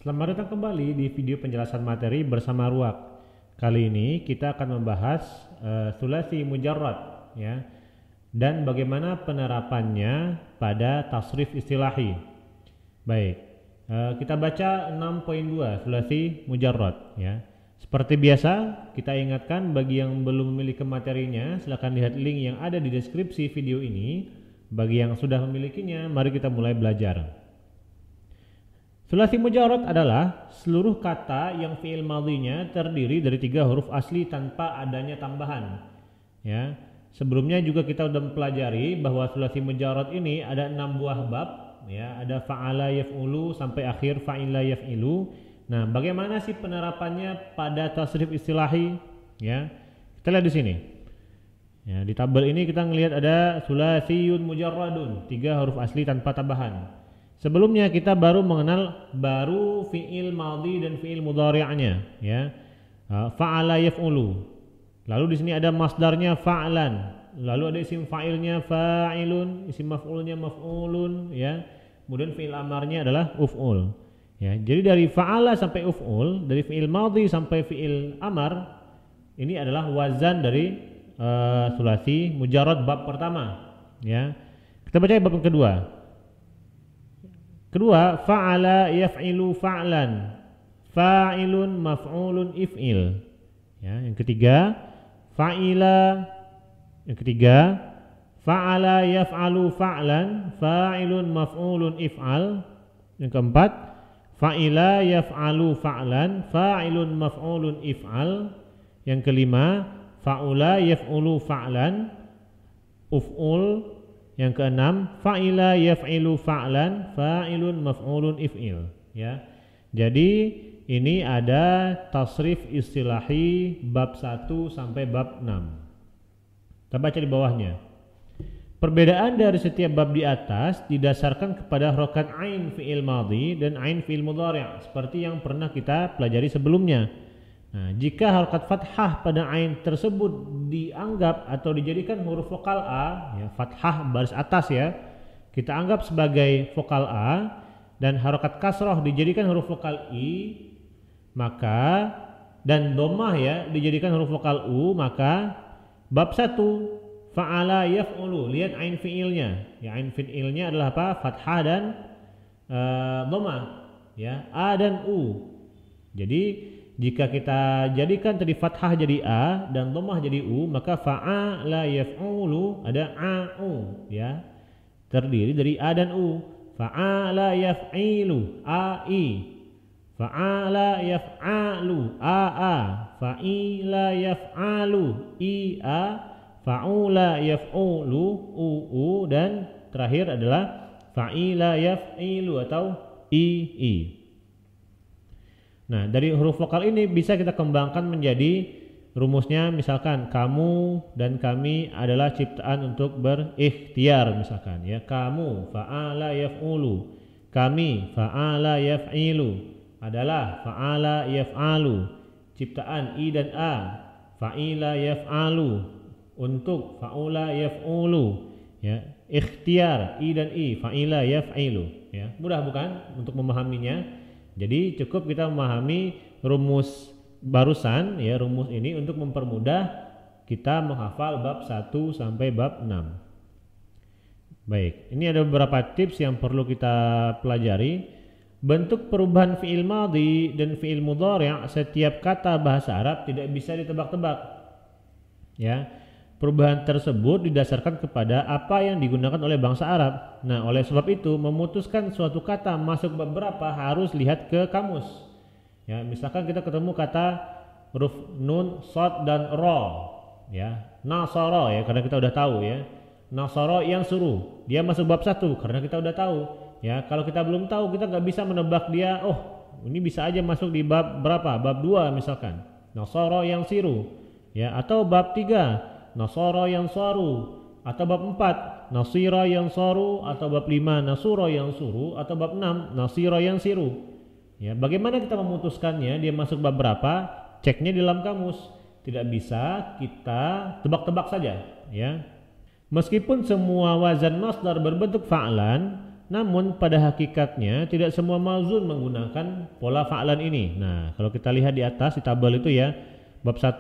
Selamat datang kembali di video penjelasan materi bersama Ruak. Kali ini kita akan membahas sulasi mujarrad ya, dan bagaimana penerapannya pada tasrif istilahi. Baik, kita baca 6.2 sulasi mujarrad ya. Seperti biasa, kita ingatkan bagi yang belum memiliki materinya, silakan lihat link yang ada di deskripsi video ini. Bagi yang sudah memilikinya, mari kita mulai belajar. Sulasi mujarrad adalah seluruh kata yang fi'il madhinya terdiri dari 3 huruf asli tanpa adanya tambahan. Ya, sebelumnya juga kita sudah mempelajari bahwa sulasi mujarrad ini ada 6 buah bab. Ya, ada fa'ala yaf'ulu sampai akhir fa'ila yaf'ilu. Nah, bagaimana sih penerapannya pada tasrif istilahi? Ya, kita lihat di sini. Ya, di tabel ini kita ngelihat ada sulasiyun mujarradun, 3 huruf asli tanpa tambahan. Sebelumnya kita baru mengenal fi'il madhi dan fi'il mudhari'nya ya. Fa'ala yaf'ulu. Lalu di sini ada masdarnya fa'lan. Lalu ada isim fa'ilnya fa'ilun, isim maf'ulnya maf'ulun ya. Kemudian fi'il amarnya adalah uf'ul. Ya, jadi dari fa'ala sampai uf'ul, dari fi'il madhi sampai fi'il amar, ini adalah wazan dari sulasi mujarrad bab pertama ya. Kita baca bab yang kedua. Kedua, fa'ala yaf'ilu fa'lan, fa'ilun maf'ulun if'il. Ya, yang ketiga, fa'ala yaf'alu fa'lan, fa'ilun maf'ulun if'al. Yang keempat, fa'ila yaf'alu fa'lan, fa'ilun maf'ulun if'al. Yang kelima, fa'ula yaf'ulu fa'lan, uf'ul. Yang keenam, fa'ila yaf'ilu fa'lan, fa'ilun maf'ulun if'il ya. Jadi ini ada tasrif istilahi bab 1 sampai bab 6. Kita baca di bawahnya. Perbedaan dari setiap bab di atas didasarkan kepada harokat ain fi'il madhi dan ain fi'il mudhari' seperti yang pernah kita pelajari sebelumnya. Nah, jika harokat fathah pada ain tersebut dianggap atau dijadikan huruf vokal A, ya, fathah baris atas ya, kita anggap sebagai vokal A, dan harokat kasroh dijadikan huruf vokal I, maka dan domah ya dijadikan huruf vokal U, maka bab 1 fa'ala yaf'ulu, lihat ain fi'ilnya. Ya, ain fi'ilnya adalah apa? Fathah dan domah ya, A dan U. Jadi jika kita jadikan tadi fathah jadi A dan dhammah jadi U, maka fa'ala yaf'ulu ada a'u ya. Terdiri dari A dan U. Fa'ala yaf'ilu a'i. Fa'ala yaf'alu a'a. Fa'ila yaf'alu i'a. Fa'ula yaf'ulu u'u, dan terakhir adalah fa'ila yaf'ilu atau i'i. Nah, dari huruf vokal ini bisa kita kembangkan menjadi rumusnya, misalkan kamu dan kami adalah ciptaan untuk berikhtiar misalkan ya. Kamu fa'ala yaf'ulu, kami fa'ala yaf'ilu, adalah fa'ala yaf'alu, ciptaan i dan a, fa'ila yaf'alu, untuk fa'ula yaf'ulu ya. Ikhtiar i dan i, fa'ila yaf'ilu ya. Mudah bukan untuk memahaminya? Jadi cukup kita memahami rumus barusan ya, rumus ini untuk mempermudah kita menghafal bab 1 sampai bab 6. Baik, ini ada beberapa tips yang perlu kita pelajari. Bentuk perubahan fi'il madhi dan fi'il mudhari' setiap kata bahasa Arab tidak bisa ditebak-tebak. Ya. Perubahan tersebut didasarkan kepada apa yang digunakan oleh bangsa Arab. Nah, oleh sebab itu memutuskan suatu kata masuk bab berapa harus lihat ke kamus. Ya, misalkan kita ketemu kata huruf nun, shad dan ra, ya. Nasara ya, karena kita udah tahu ya. Nasara yang suruh, dia masuk bab 1 karena kita udah tahu. Ya, kalau kita belum tahu kita nggak bisa menebak dia. Oh, ini bisa aja masuk di bab berapa? Bab 2 misalkan. Nasara yang siru, ya, atau bab 3. Nasara yang saru, atau bab 4 nasira yang saru, atau bab 5 nasura yang suru, atau bab 6 nasira yang siru ya. Bagaimana kita memutuskannya dia masuk bab berapa? Ceknya di dalam kamus. Tidak bisa kita tebak-tebak saja ya. Meskipun semua wazan masdar berbentuk fa'lan, namun pada hakikatnya tidak semua mauzun menggunakan pola fa'lan ini. Nah, kalau kita lihat di atas di tabel itu ya, bab 1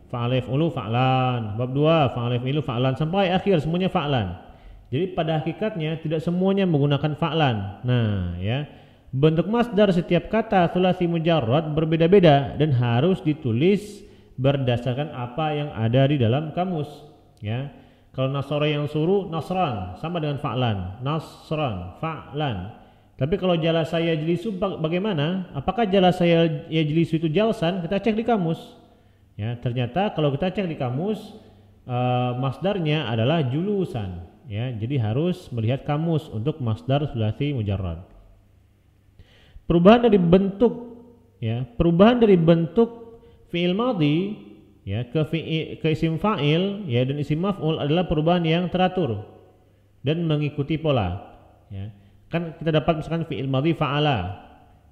fa'ala yaf'ulu fa'lan, bab 2 fa'ala yaf'ilu fa'lan sampai akhir semuanya fa'lan. Jadi pada hakikatnya tidak semuanya menggunakan fa'lan. Nah, ya. Bentuk masdar setiap kata tsulats mujarrad berbeda-beda dan harus ditulis berdasarkan apa yang ada di dalam kamus, ya. Kalau nasara yang suruh nasran sama dengan fa'lan, nasran, fa'lan. Tapi kalau jalasa yajlisu bagaimana? Apakah jalasa yajlisu itu jalsan? Kita cek di kamus. Ya, ternyata kalau kita cek di kamus masdarnya adalah julusan, ya. Jadi harus melihat kamus untuk masdar tsulats mujarrad. Perubahan dari bentuk, ya, perubahan dari bentuk fi'il madhi, ya, ke isim fa'il, ya, dan isim maf'ul adalah perubahan yang teratur dan mengikuti pola, ya. Kan kita dapat misalkan fi'il madhi fa'ala.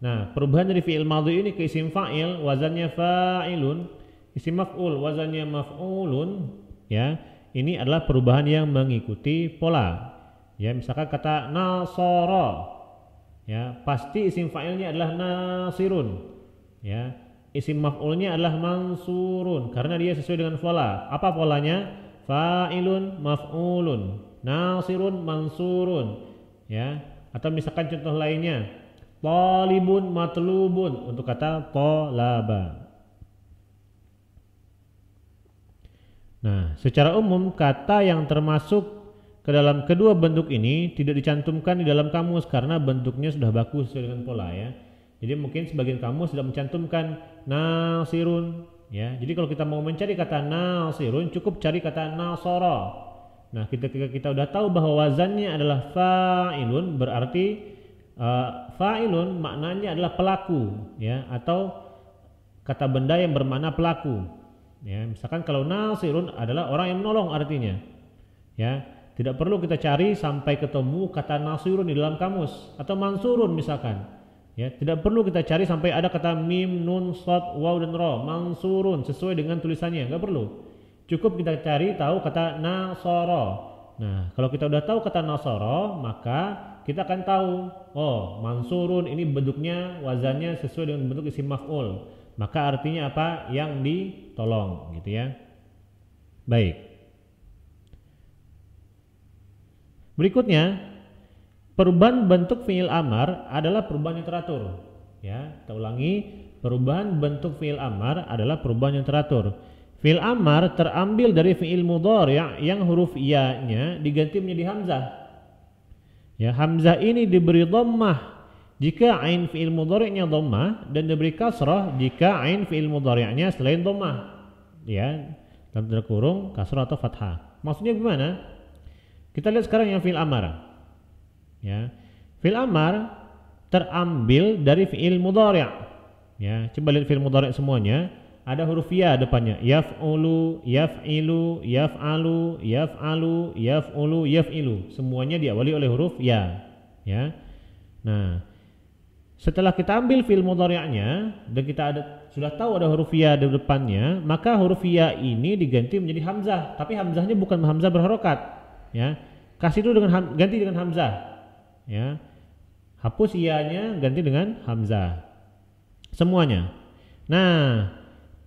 Nah, perubahan dari fi'il madhi ini ke isim fa'il wazannya fa'ilun, isim maf'ul wazannya maf'ulun, ya. Ini adalah perubahan yang mengikuti pola. Ya, misalkan kata nasara, ya, pasti isim fa'ilnya adalah nasirun, ya. Isim maf'ulnya adalah mansurun karena dia sesuai dengan pola. Apa polanya? Fa'ilun maf'ulun, nasirun mansurun, ya. Atau misalkan contoh lainnya, talibun matlubun untuk kata talaba. Nah, secara umum kata yang termasuk ke dalam kedua bentuk ini tidak dicantumkan di dalam kamus karena bentuknya sudah baku sesuai dengan pola, ya. Jadi mungkin sebagian kamus sudah mencantumkan nasirun, ya. Jadi kalau kita mau mencari kata nasirun cukup cari kata nasara. Nah, ketika kita udah tahu bahwa wazannya adalah fa'ilun, berarti fa'ilun maknanya adalah pelaku, ya, atau kata benda yang bermakna pelaku. Ya, misalkan kalau nasirun adalah orang yang menolong artinya, ya. Tidak perlu kita cari sampai ketemu kata nasirun di dalam kamus atau mansurun misalkan. Ya, tidak perlu kita cari sampai ada kata mim, nun, shad, waw dan ra, mansurun sesuai dengan tulisannya, enggak perlu. Cukup kita cari tahu kata nasara. Nah, kalau kita udah tahu kata nasara, maka kita akan tahu, oh, mansurun ini bentuknya wazannya sesuai dengan bentuk isim maf'ul. Maka artinya apa? Yang ditolong, gitu ya. Baik. Berikutnya, perubahan bentuk fi'il amar adalah perubahan yang teratur. Ya, kita ulangi, perubahan bentuk fi'il amar adalah perubahan yang teratur. Fi'il amar terambil dari fi'il mudhari' yang huruf ya-nya diganti menjadi hamzah. Ya, hamzah ini diberi dhammah jika ain fi'il mudhari'nya dhammah dan diberi kasrah jika ain fi'il mudhari'nya selain dhammah. Ya, dalam tanda kurung kasrah atau fathah. Maksudnya gimana? Kita lihat sekarang yang fi'il amar. Ya, fi'il amar terambil dari fi'il mudhari'. Ya, coba lihat fi'il mudhari' semuanya, ada huruf ya depannya. Yaf'ulu, yaf'ilu, yaf'alu, yaf'alu, yaf'ulu, yaf'ilu. Semuanya diawali oleh huruf ya. Ya. Nah, setelah kita ambil fi'il mudhari'nya dan kita sudah tahu ada huruf ya di depannya, maka huruf ya ini diganti menjadi hamzah, tapi hamzahnya bukan hamzah berharokat. Ya, kasih dulu ganti dengan hamzah, ya, hapus iya-nya ganti dengan hamzah semuanya. Nah,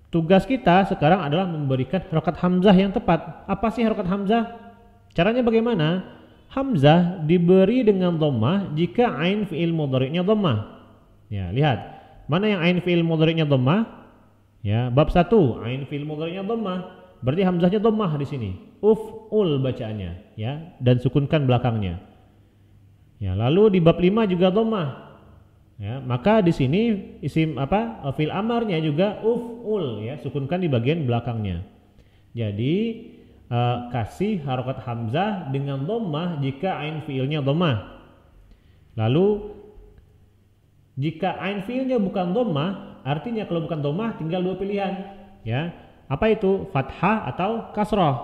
tugas kita sekarang adalah memberikan harokat hamzah yang tepat. Apa sih harokat hamzah? Caranya bagaimana? Hamzah diberi dengan dhammah jika ain fi'il mudhari'nya dhammah. Ya, lihat mana yang ain fi'il mudhari'nya dhammah. Ya, bab 1 ain fi'il mudhari'nya dhammah. Berarti hamzahnya dhammah di sini. Uf'ul bacaannya, ya, dan sukunkan belakangnya. Ya, lalu di bab 5 juga dhammah. Ya, maka di sini isim apa? Fi'il amarnya juga uf'ul, ya, sukunkan di bagian belakangnya. Jadi kasih harokat hamzah dengan dhammah jika ain fi'ilnya dhammah. Lalu jika ain fi'ilnya bukan dhammah, artinya kalau bukan dhammah tinggal dua pilihan, ya. Apa itu? Fathah atau kasrah.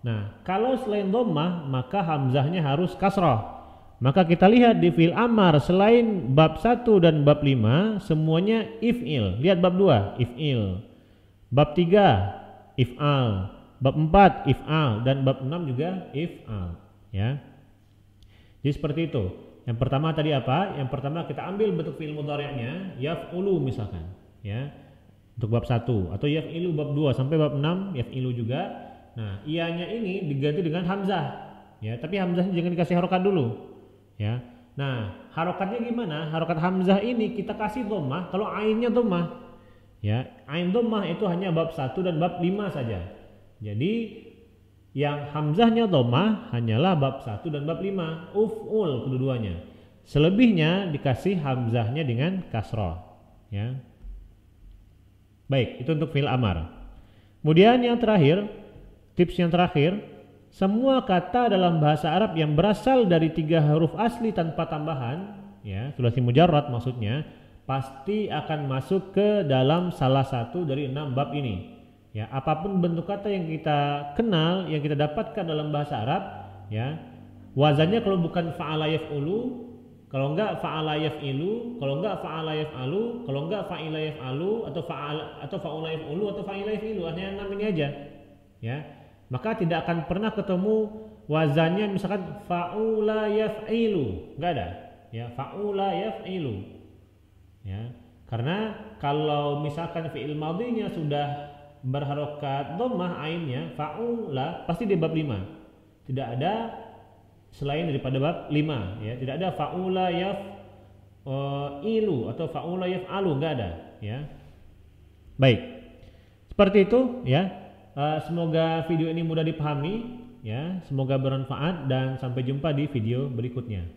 Nah, kalau selain dhammah maka hamzahnya harus kasrah. Maka kita lihat di fi'il amar selain bab 1 dan bab 5 semuanya if'il. Lihat bab 2 if'il. Bab 3 if'al. Bab 4 if'al dan bab 6 juga if'al, ya. Jadi seperti itu. Yang pertama tadi apa? Yang pertama kita ambil bentuk fi'il mudhari'nya yaf'ulu misalkan, ya. Untuk bab 1 atau yaf'ilu bab 2 sampai bab 6 yaf'ilu juga. Nah, iyanya ini diganti dengan hamzah, ya. Tapi hamzahnya jangan dikasih harokat dulu, ya. Nah, harokatnya gimana? Harokat hamzah ini kita kasih dhammah kalau ainnya dhammah. Ya, ain dhammah itu hanya bab 1 dan bab 5 saja. Jadi yang hamzahnya dhammah hanyalah bab 1 dan bab 5, uf'ul kedua-duanya. Selebihnya dikasih hamzahnya dengan kasrah, ya. Baik, itu untuk fi'il amar. Kemudian yang terakhir, tips yang terakhir, semua kata dalam bahasa Arab yang berasal dari 3 huruf asli tanpa tambahan, ya, sulasi mujarrad maksudnya, pasti akan masuk ke dalam salah satu dari 6 bab ini. Ya, apapun bentuk kata yang kita kenal, yang kita dapatkan dalam bahasa Arab, ya, wazannya kalau bukan fa'ala yaf'ulu, kalau enggak fa'ala yaf'ilu, kalau enggak fa'ala yaf'alu, kalau enggak fa'ila yaf'alu atau fa'ula yaf'ulu atau fa'ila yaf'ilu, hanya 6 ini aja, ya. Maka tidak akan pernah ketemu wazannya misalkan fa'ula yaf'ilu, enggak ada, ya, fa'ula yaf'ilu, ya. Karena kalau misalkan fi'il madhinya sudah berharokat dhammah ainnya fa'ula pasti di bab 5. Tidak ada selain daripada bab 5, ya. Tidak ada fa'ula yaf'ilu atau fa'ula yaf'alu, enggak ada, ya. Baik. Seperti itu, ya. Semoga video ini mudah dipahami, ya. Semoga bermanfaat dan sampai jumpa di video berikutnya.